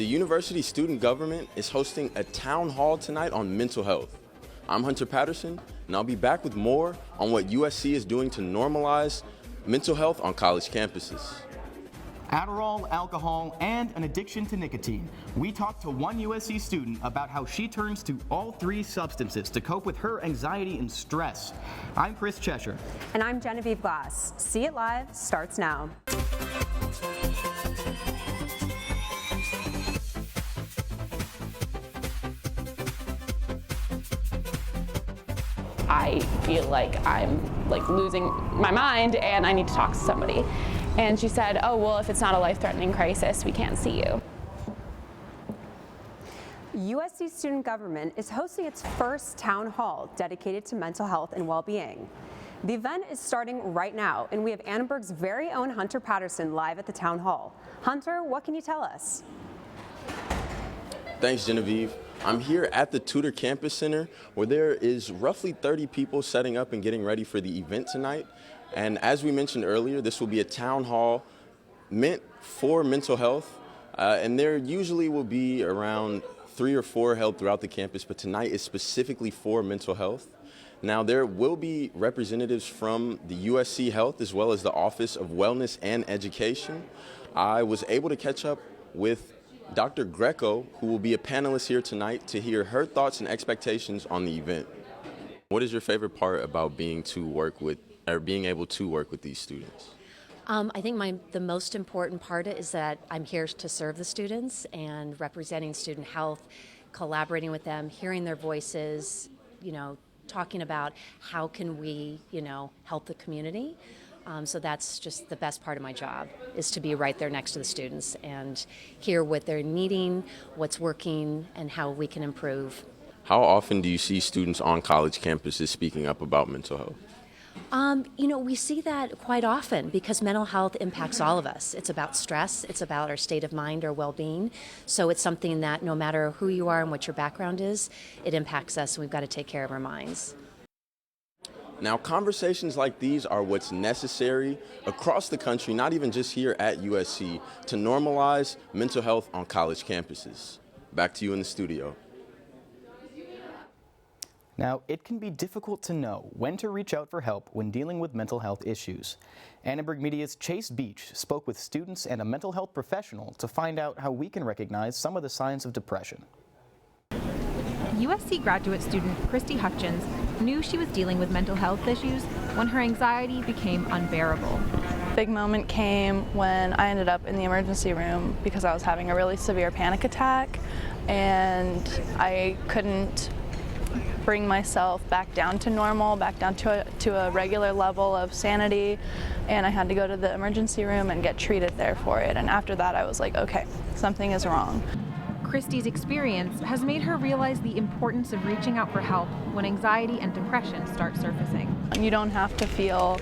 The University Student Government is hosting a town hall tonight on mental health. I'm Hunter Patterson, and I'll be back with more on what USC is doing to normalize mental health on college campuses. Adderall, alcohol, and an addiction to nicotine. We talked to one USC student about how she turns to all three substances to cope with her anxiety and stress. I'm Chris Cheshire. And I'm Genevieve Glass. See It Live starts now. I feel like I'm losing my mind and I need to talk to somebody. And she said, oh, well, if it's not a life-threatening crisis, we can't see you. USC Student Government is hosting its first town hall dedicated to mental health and well-being. The event is starting right now, and we have Annenberg's very own Hunter Patterson live at the town hall. Hunter, what can you tell us? Thanks, Genevieve. I'm here at the Tudor Campus Center, where there is roughly 30 people setting up and getting ready for the event tonight. And as we mentioned earlier, this will be a town hall meant for mental health. And there usually will be around 3 or 4 held throughout the campus, but tonight is specifically for mental health. Now, there will be representatives from the USC Health as well as the Office of Wellness and Education. I was able to catch up with Dr. Greco, who will be a panelist here tonight, to hear her thoughts and expectations on the event. What is your favorite part about being able to work with these students? I think the most important part is that I'm here to serve the students and representing student health, collaborating with them, hearing their voices, talking about how can we, help the community. So that's just the best part of my job, is to be right there next to the students and hear what they're needing, what's working, and how we can improve. How often do you see students on college campuses speaking up about mental health? We see that quite often because mental health impacts all of us. It's about stress, it's about our state of mind, our well-being. So it's something that no matter who you are and what your background is, it impacts us, and we've got to take care of our minds. Now, conversations like these are what's necessary across the country, not even just here at USC, to normalize mental health on college campuses. Back to you in the studio. Now, it can be difficult to know when to reach out for help when dealing with mental health issues. Annenberg Media's Chase Beach spoke with students and a mental health professional to find out how we can recognize some of the signs of depression. USC graduate student Christy Hutchins knew she was dealing with mental health issues when her anxiety became unbearable. Big moment came when I ended up in the emergency room because I was having a really severe panic attack, and I couldn't bring myself back down to normal, back down to a regular level of sanity, and I had to go to the emergency room and get treated there for it. And after that, I was like, okay, something is wrong. Christy's experience has made her realize the importance of reaching out for help when anxiety and depression start surfacing. You don't have to feel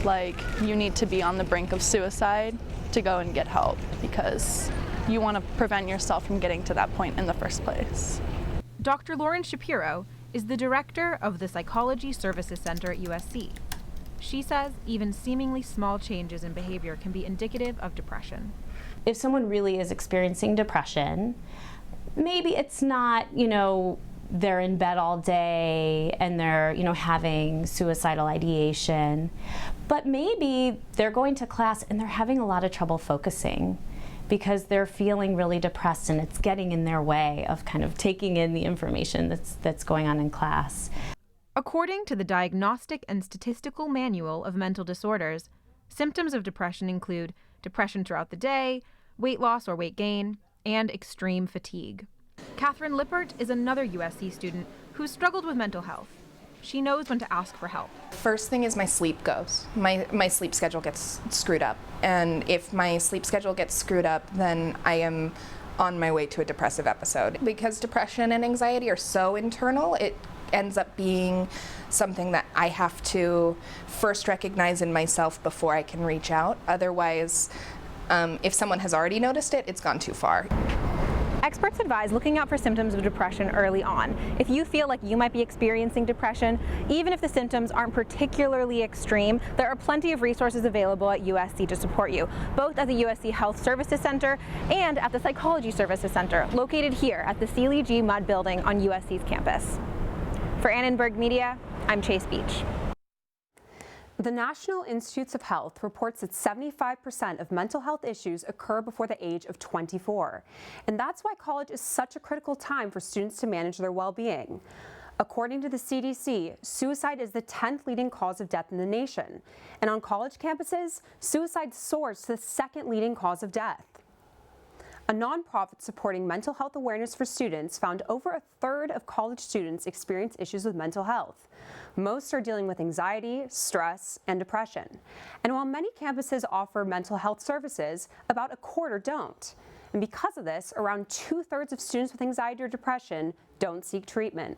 like you need to be on the brink of suicide to go and get help, because you want to prevent yourself from getting to that point in the first place. Dr. Lauren Shapiro is the director of the Psychology Services Center at USC. She says even seemingly small changes in behavior can be indicative of depression. If someone really is experiencing depression, maybe it's not, they're in bed all day and they're, having suicidal ideation, but maybe they're going to class and they're having a lot of trouble focusing because they're feeling really depressed and it's getting in their way of kind of taking in the information that's going on in class. According to the Diagnostic and Statistical Manual of Mental Disorders, symptoms of depression include depression throughout the day, weight loss or weight gain, and extreme fatigue. Catherine Lippert is another USC student who's struggled with mental health. She knows when to ask for help. First thing is my sleep goes. My sleep schedule gets screwed up. And if my sleep schedule gets screwed up, then I am on my way to a depressive episode. Because depression and anxiety are so internal, it ends up being something that I have to first recognize in myself before I can reach out. Otherwise, if someone has already noticed it, it's gone too far. Experts advise looking out for symptoms of depression early on. If you feel like you might be experiencing depression, even if the symptoms aren't particularly extreme, there are plenty of resources available at USC to support you, both at the USC Health Services Center and at the Psychology Services Center, located here at the Seeley G. Mudd Building on USC's campus. For Annenberg Media, I'm Chase Beach. The National Institutes of Health reports that 75% of mental health issues occur before the age of 24. And that's why college is such a critical time for students to manage their well-being. According to the CDC, suicide is the 10th leading cause of death in the nation. And on college campuses, suicide soars to the second leading cause of death. A nonprofit supporting mental health awareness for students found over a third of college students experience issues with mental health. Most are dealing with anxiety, stress, and depression. And while many campuses offer mental health services, about a quarter don't. And because of this, around 2/3 of students with anxiety or depression don't seek treatment.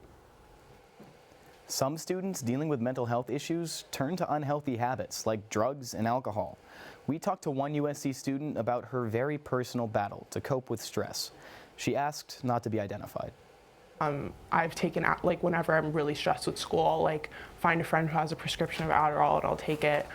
Some students dealing with mental health issues turn to unhealthy habits like drugs and alcohol. We talked to one USC student about her very personal battle to cope with stress. She asked not to be identified. I've taken, like, whenever I'm really stressed with school, I'll, like, find a friend who has a prescription of Adderall and I'll take it.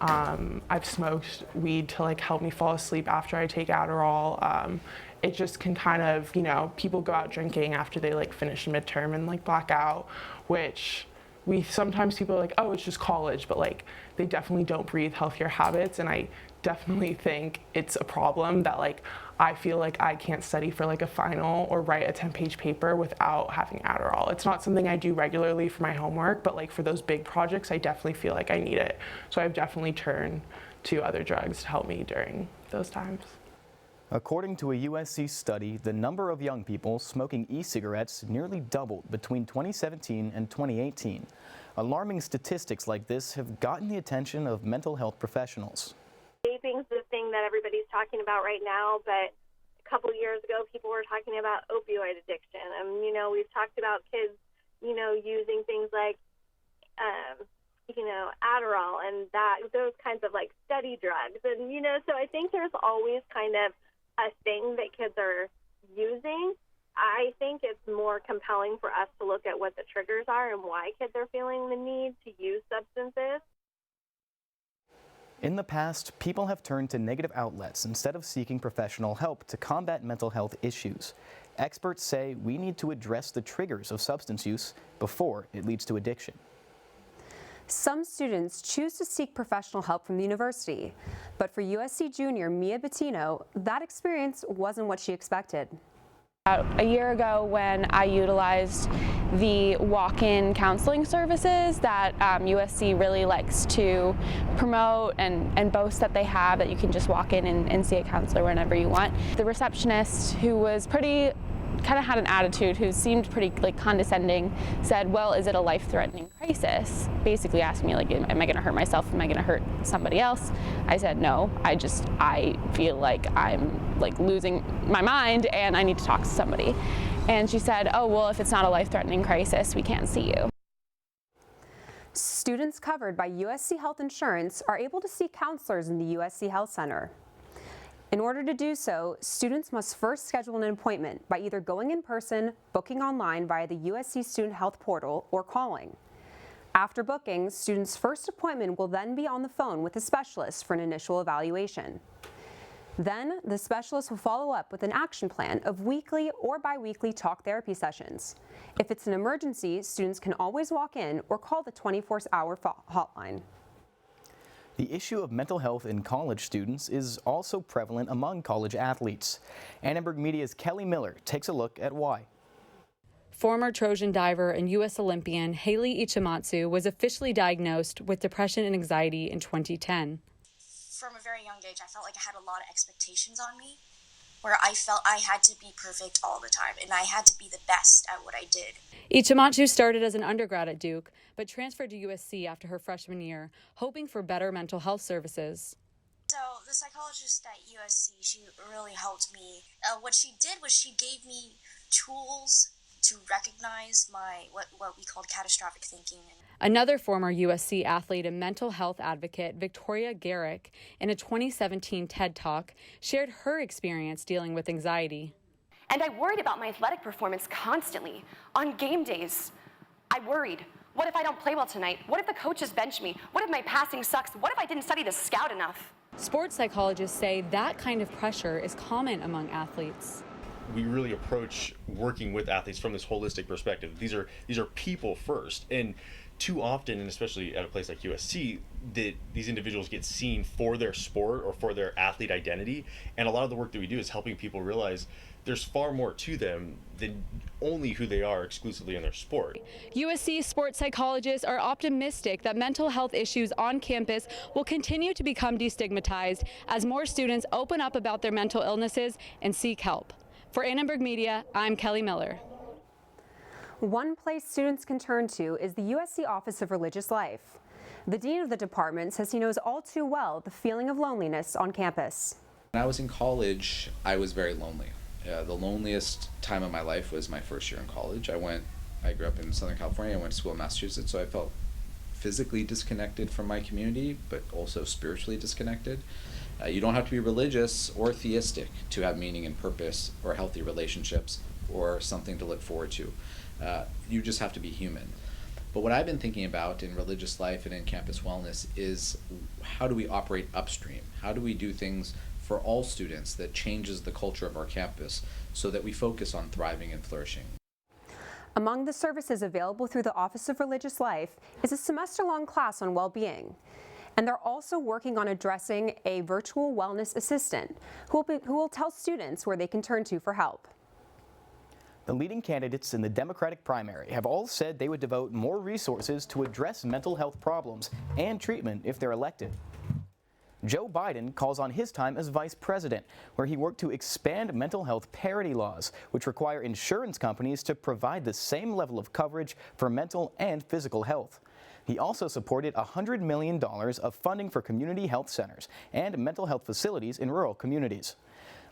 I've smoked weed to, like, help me fall asleep after I take Adderall. It just can kind of, you know, people go out drinking after they, like, finish a midterm and, like, black out, which sometimes people are like, oh, it's just college, but, like, they definitely don't breathe healthier habits, and I definitely think it's a problem that, like, I feel like I can't study for, like, a final or write a 10-page paper without having Adderall. It's not something I do regularly for my homework, but, like, for those big projects, I definitely feel like I need it. So I've definitely turned to other drugs to help me during those times. According to a USC study, the number of young people smoking e-cigarettes nearly doubled between 2017 and 2018. Alarming statistics like this have gotten the attention of mental health professionals. Vaping's the thing that everybody's talking about right now, but a couple years ago, people were talking about opioid addiction. And, you know, we've talked about kids, you know, using things like, you know, Adderall and those kinds of, like, study drugs. And, you know, so I think there's always kind of a thing that kids are using. I think it's more compelling for us to look at what the triggers are and why kids are feeling the need to use substances. In the past, people have turned to negative outlets instead of seeking professional help to combat mental health issues. Experts say we need to address the triggers of substance use before it leads to addiction. Some students choose to seek professional help from the university, but for USC junior Mia Bettino, that experience wasn't what she expected. About a year ago, when I utilized the walk-in counseling services that USC really likes to promote and boast that they have, that you can just walk in and see a counselor whenever you want. The receptionist, who was kind of had an attitude, who seemed pretty, like, condescending, said, well, is it a life-threatening crisis? Basically asking me, like, am I going to hurt myself? Am I going to hurt somebody else? I said, no, I feel like I'm, like, losing my mind and I need to talk to somebody. And she said, oh, well, if it's not a life-threatening crisis, we can't see you. Students covered by USC Health Insurance are able to see counselors in the USC Health Center. In order to do so, students must first schedule an appointment by either going in person, booking online via the USC Student Health Portal, or calling. After booking, students' first appointment will then be on the phone with a specialist for an initial evaluation. Then, the specialist will follow up with an action plan of weekly or bi-weekly talk therapy sessions. If it's an emergency, students can always walk in or call the 24-hour hotline. The issue of mental health in college students is also prevalent among college athletes. Annenberg Media's Kelly Miller takes a look at why. Former Trojan diver and U.S. Olympian Haley Ichimatsu was officially diagnosed with depression and anxiety in 2010. From a very young age, I felt like I had a lot of expectations on me, where I felt I had to be perfect all the time, and I had to be the best at what I did. Ichimatsu started as an undergrad at Duke, but transferred to USC after her freshman year, hoping for better mental health services. So the psychologist at USC, she really helped me. What she did was she gave me tools to recognize my what we called catastrophic thinking. Another former USC athlete and mental health advocate, Victoria Garrick, in a 2017 TED Talk, shared her experience dealing with anxiety. And I worried about my athletic performance constantly. On game days, I worried. What if I don't play well tonight? What if the coaches bench me? What if my passing sucks? What if I didn't study the scout enough? Sports psychologists say that kind of pressure is common among athletes. We really approach working with athletes from this holistic perspective. These are people first, and too often, and especially at a place like USC, that these individuals get seen for their sport or for their athlete identity. And a lot of the work that we do is helping people realize there's far more to them than only who they are exclusively in their sport. USC sports psychologists are optimistic that mental health issues on campus will continue to become destigmatized as more students open up about their mental illnesses and seek help. For Annenberg Media, I'm Kelly Miller. One place students can turn to is the USC Office of Religious Life. The dean of the department says he knows all too well the feeling of loneliness on campus. When I was in college, I was very lonely. The loneliest time of my life was my first year in college. I grew up in Southern California. I went to school in Massachusetts, so I felt physically disconnected from my community, but also spiritually disconnected. You don't have to be religious or theistic to have meaning and purpose or healthy relationships or something to look forward to. You just have to be human. But what I've been thinking about in religious life and in campus wellness is how do we operate upstream? How do we do things for all students that changes the culture of our campus so that we focus on thriving and flourishing? Among the services available through the Office of Religious Life is a semester-long class on well-being. And they're also working on addressing a virtual wellness assistant who will tell students where they can turn to for help. The leading candidates in the Democratic primary have all said they would devote more resources to address mental health problems and treatment if they're elected. Joe Biden calls on his time as vice president, where he worked to expand mental health parity laws, which require insurance companies to provide the same level of coverage for mental and physical health. He also supported $100 million of funding for community health centers and mental health facilities in rural communities.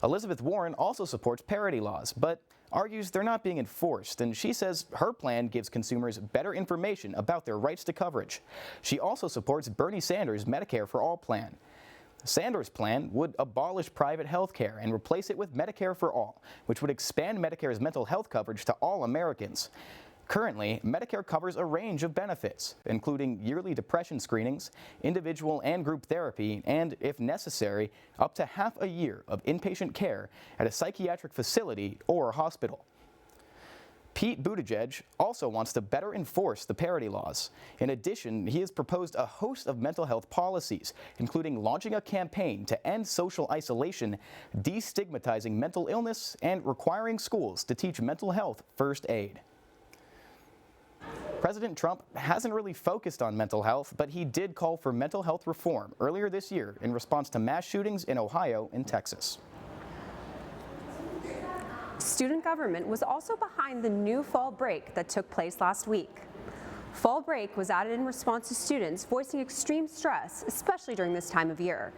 Elizabeth Warren also supports parity laws, but argues they're not being enforced, and she says her plan gives consumers better information about their rights to coverage. She also supports Bernie Sanders' Medicare for All plan. Sanders' plan would abolish private health care and replace it with Medicare for All, which would expand Medicare's mental health coverage to all Americans. Currently, Medicare covers a range of benefits, including yearly depression screenings, individual and group therapy, and, if necessary, up to half a year of inpatient care at a psychiatric facility or hospital. Pete Buttigieg also wants to better enforce the parity laws. In addition, he has proposed a host of mental health policies, including launching a campaign to end social isolation, destigmatizing mental illness, and requiring schools to teach mental health first aid. President Trump hasn't really focused on mental health, but he did call for mental health reform earlier this year in response to mass shootings in Ohio and Texas. Student government was also behind the new fall break that took place last week. Fall break was added in response to students voicing extreme stress, especially during this time of year.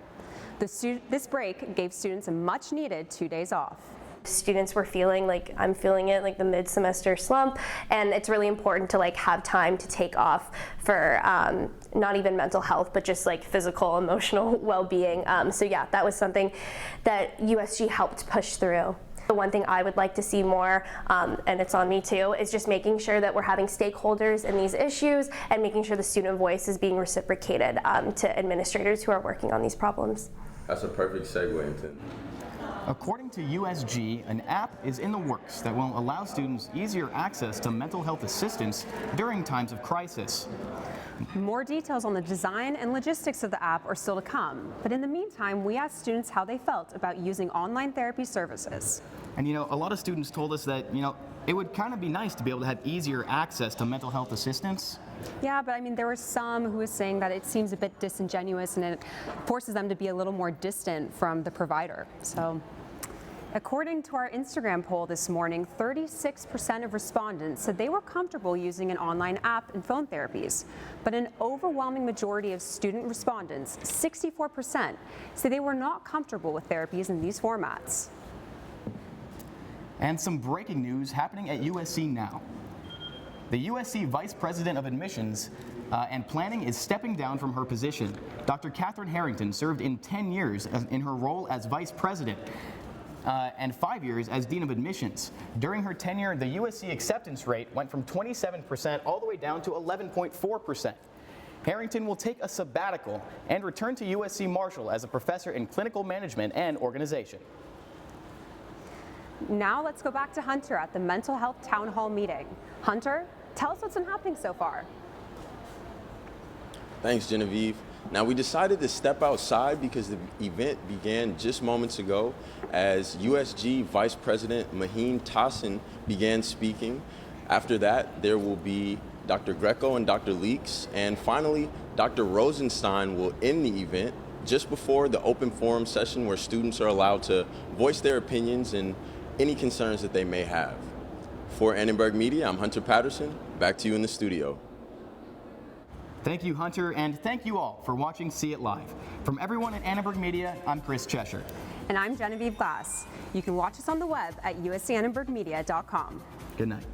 This break gave students a much-needed 2 days off. Students were feeling like I'm feeling it, like the mid-semester slump, and it's really important to have time to take off for not even mental health, but just physical, emotional well-being. So yeah, that was something that USG helped push through. The one thing I would like to see more, and it's on me too, is just making sure that we're having stakeholders in these issues and making sure the student voice is being reciprocated to administrators who are working on these problems. That's a perfect segue into. According to USG, an app is in the works that will allow students easier access to mental health assistance during times of crisis. More details on the design and logistics of the app are still to come, but in the meantime, we asked students how they felt about using online therapy services. And a lot of students told us that, it would kind of be nice to be able to have easier access to mental health assistance. Yeah, but there were some who was saying that it seems a bit disingenuous and it forces them to be a little more distant from the provider. So, according to our Instagram poll this morning, 36% of respondents said they were comfortable using an online app and phone therapies. But an overwhelming majority of student respondents, 64%, say they were not comfortable with therapies in these formats. And some breaking news happening at USC now. The USC Vice President of Admissions and Planning is stepping down from her position. Dr. Catherine Harrington served in 10 years in her role as Vice President. and 5 years as Dean of Admissions. During her tenure, the USC acceptance rate went from 27% all the way down to 11.4%. Harrington will take a sabbatical and return to USC Marshall as a professor in clinical management and organization. Now let's go back to Hunter at the Mental Health Town Hall meeting. Hunter, tell us what's been happening so far. Thanks, Genevieve. Now, we decided to step outside because the event began just moments ago as USG Vice President Maheen Tassin began speaking. After that, there will be Dr. Greco and Dr. Leaks, and finally, Dr. Rosenstein will end the event just before the open forum session where students are allowed to voice their opinions and any concerns that they may have. For Annenberg Media, I'm Hunter Patterson. Back to you in the studio. Thank you, Hunter, and thank you all for watching See It Live. From everyone at Annenberg Media, I'm Chris Cheshire. And I'm Genevieve Glass. You can watch us on the web at uscannenbergmedia.com. Good night.